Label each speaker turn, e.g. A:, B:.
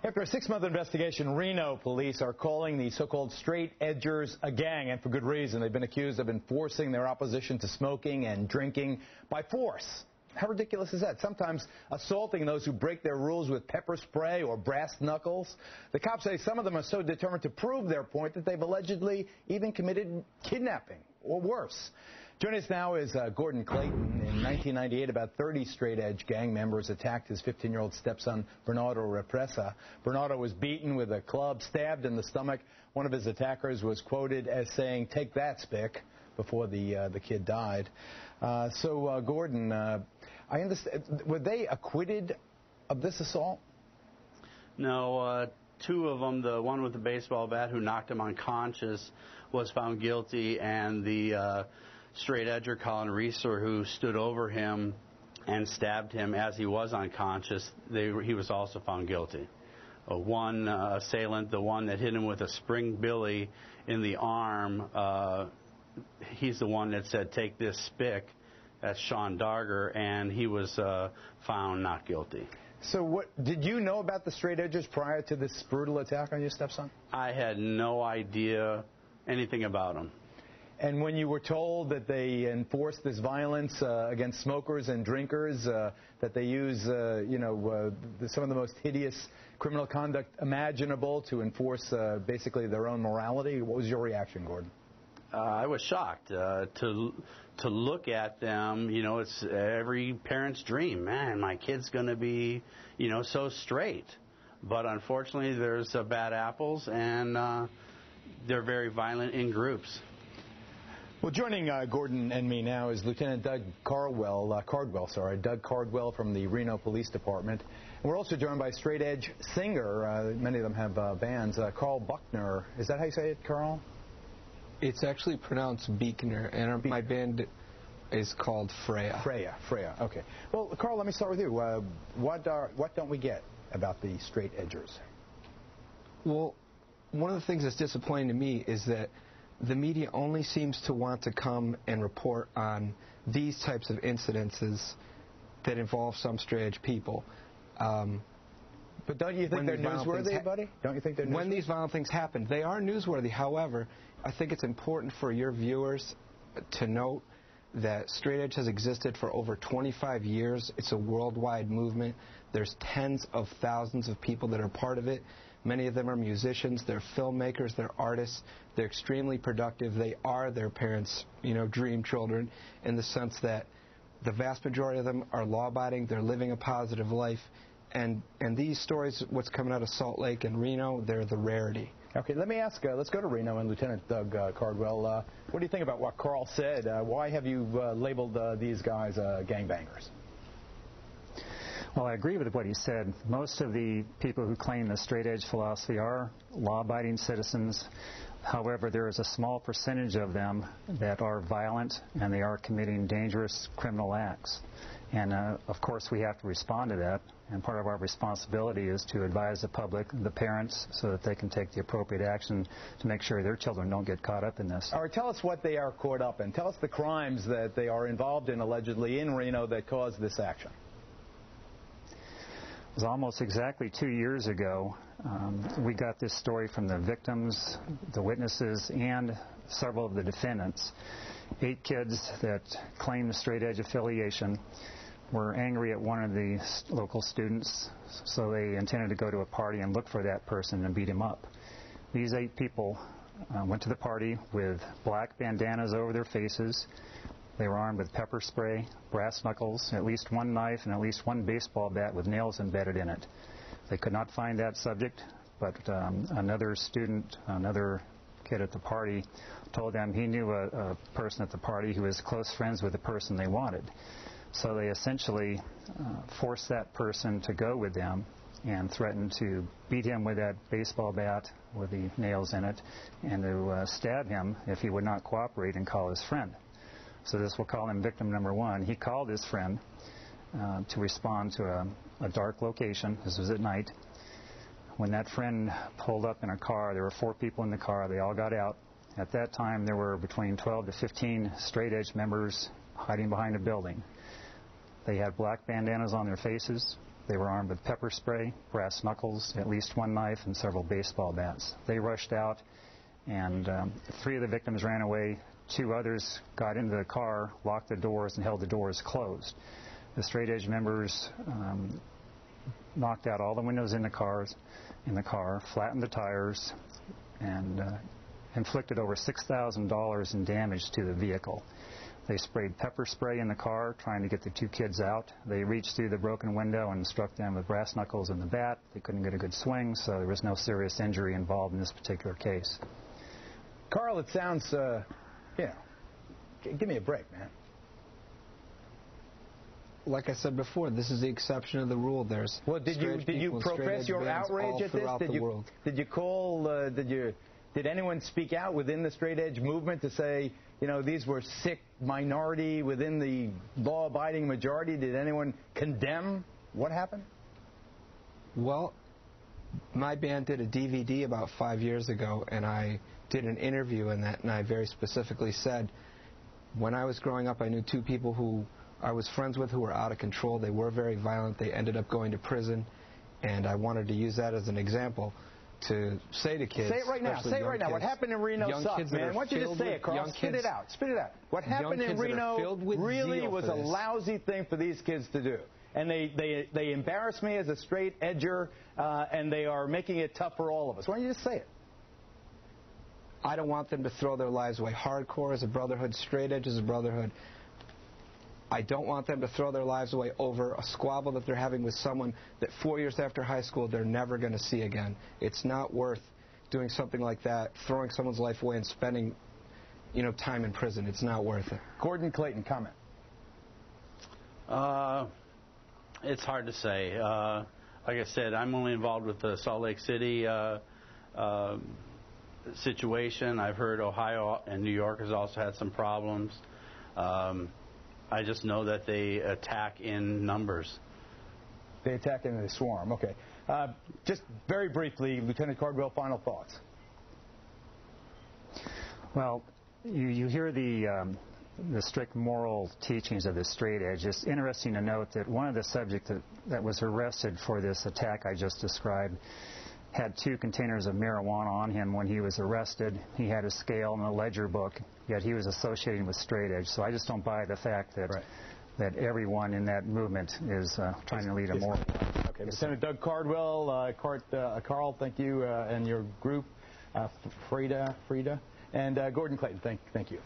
A: After a 6-month investigation, Reno police are calling the so-called straight edgers a gang, and for good reason. They've been accused of enforcing their opposition to smoking and drinking by force. How ridiculous is that? Sometimes assaulting those who break their rules with pepper spray or brass knuckles. The cops say some of them are so determined to prove their point that they've allegedly even committed kidnapping or worse. Joining us now is Gordon Clayton. In 1998, about 30 straight-edge gang members attacked his 15-year-old stepson, Bernardo Represa. Bernardo was beaten with a club, stabbed in the stomach. One of his attackers was quoted as saying, "Take that, Spick," before the kid died. Gordon, I understand, were they acquitted of this assault?
B: No, two of them, the one with the baseball bat who knocked him unconscious was found guilty, and the straight edger, Karl, who stood over him and stabbed him as he was unconscious, he was also found guilty. One assailant, the one that hit him with a spring billy in the arm, he's the one that said, "Take this, Spick." That's Sean Darger, and he was found not guilty.
A: So what did you know about the straight edgers prior to this brutal attack on your stepson?
B: I had no idea anything about them.
A: And when you were told that they enforce this violence against smokers and drinkers, that they use, some of the most hideous criminal conduct imaginable to enforce basically their own morality, what was your reaction, Gordon?
B: I was shocked to look at them. You know, it's every parent's dream. Man, my kid's going to be, so straight. But unfortunately, there's bad apples, and they're very violent in groups.
A: Well, joining Gordon and me now is Lieutenant Doug Cardwell from the Reno Police Department. And we're also joined by straight edge singer. Many of them have bands. Karl Buckner. Is that how you say it, Karl?
C: It's actually pronounced Beekner, and my band is called Freya.
A: Freya. Okay. Well, Karl, let me start with you. What don't we get about the straight edgers?
C: Well, one of the things that's disappointing to me is that the media only seems to want to come and report on these types of incidences that involve some straight edge people.
A: But don't you think they're newsworthy, buddy? Don't you think they're newsworthy?
C: When these violent things happen, they are newsworthy. However, I think it's important for your viewers to note that straight edge has existed for over 25 years. It's a worldwide movement. There's tens of thousands of people that are part of it. Many of them are musicians, they're filmmakers, they're artists. They're extremely productive. They are their parents', dream children, in the sense that the vast majority of them are law-abiding. They're living a positive life. And these stories, what's coming out of Salt Lake and Reno, they're the rarity.
A: Okay, let me ask, let's go to Reno and Lieutenant Doug Cardwell. What do you think about what Karl said? Why have you labeled these guys gangbangers?
D: Well, I agree with what he said. Most of the people who claim the straight-edge philosophy are law-abiding citizens. However, there is a small percentage of them that are violent, and they are committing dangerous criminal acts. And, of course, we have to respond to that. And part of our responsibility is to advise the public, the parents, so that they can take the appropriate action to make sure their children don't get caught up in this.
A: All right, tell us what they are caught up in. Tell us the crimes that they are involved in, allegedly, in Reno that caused this action.
D: It was almost exactly 2 years ago. We got this story from the victims, the witnesses, and several of the defendants. 8 kids that claimed the straight edge affiliation were angry at one of the local students, so they intended to go to a party and look for that person and beat him up. These 8 people went to the party with black bandanas over their faces. They were armed with pepper spray, brass knuckles, at least one knife, and at least one baseball bat with nails embedded in it. They could not find that subject, but another student, another kid at the party, told them he knew a person at the party who was close friends with the person they wanted. So they essentially forced that person to go with them and threatened to beat him with that baseball bat with the nails in it and to stab him if he would not cooperate and call his friend. So this, we'll call him victim number 1. He called his friend to respond to a dark location. This was at night. When that friend pulled up in a car, there were 4 people in the car. They all got out. At that time, there were between 12 to 15 straight-edge members hiding behind a building. They had black bandanas on their faces. They were armed with pepper spray, brass knuckles, at least one knife, and several baseball bats. They rushed out, and 3 of the victims ran away. 2 others got into the car, locked the doors, and held the doors closed. The straight edge members knocked out all the windows in the car, flattened the tires, and inflicted over $6,000 in damage to the vehicle. They sprayed pepper spray in the car, trying to get the 2 kids out. They reached through the broken window and struck them with brass knuckles and the bat. They couldn't get a good swing, so there was no serious injury involved in this particular case.
A: Karl, it sounds, give me a break, man.
C: Like I said before, this is the exception of the rule. There's
A: did you profess your outrage at this? Did you call? Did anyone speak out within the straight edge movement to say, these were sick minority within the law-abiding majority? Did anyone condemn what happened?
C: Well, my band did a DVD about 5 years ago, and I did an interview in that, and I very specifically said, when I was growing up, I knew 2 people who I was friends with who were out of control. They were very violent. They ended up going to prison, and I wanted to use that as an example to say to kids.
A: Say it right now. Say it right now. What happened in Reno sucks, man. Why don't you just say it, Karl? Spit it out. Spit it out. What happened in Reno really was a lousy thing for these kids to do. And they embarrass me as a straight edger, and they are making it tough for all of us. Why don't you just say it?
C: I don't want them to throw their lives away. Hardcore is a brotherhood. Straight edge is a brotherhood. I don't want them to throw their lives away over a squabble that they're having with someone that 4 years after high school they're never going to see again. It's not worth doing something like that, throwing someone's life away and spending, time in prison. It's not worth it.
A: Gordon Clayton, comment.
B: It's hard to say. Like I said, I'm only involved with the Salt Lake City situation. I've heard Ohio and New York has also had some problems. I just know that they attack in numbers.
A: They attack in the swarm. Okay. Just very briefly, Lieutenant Cardwell, final thoughts.
D: Well, you hear the strict moral teachings of the straight edge. It's interesting to note that one of the subjects that was arrested for this attack I just described had 2 containers of marijuana on him when he was arrested. He had a scale and a ledger book, yet he was associating with straight edge. So I just don't buy the fact that everyone in that movement is trying to lead a moral life.
A: Okay, Lieutenant Doug Cardwell, Karl, thank you, and your group, Frida, and Gordon Clayton, thank you.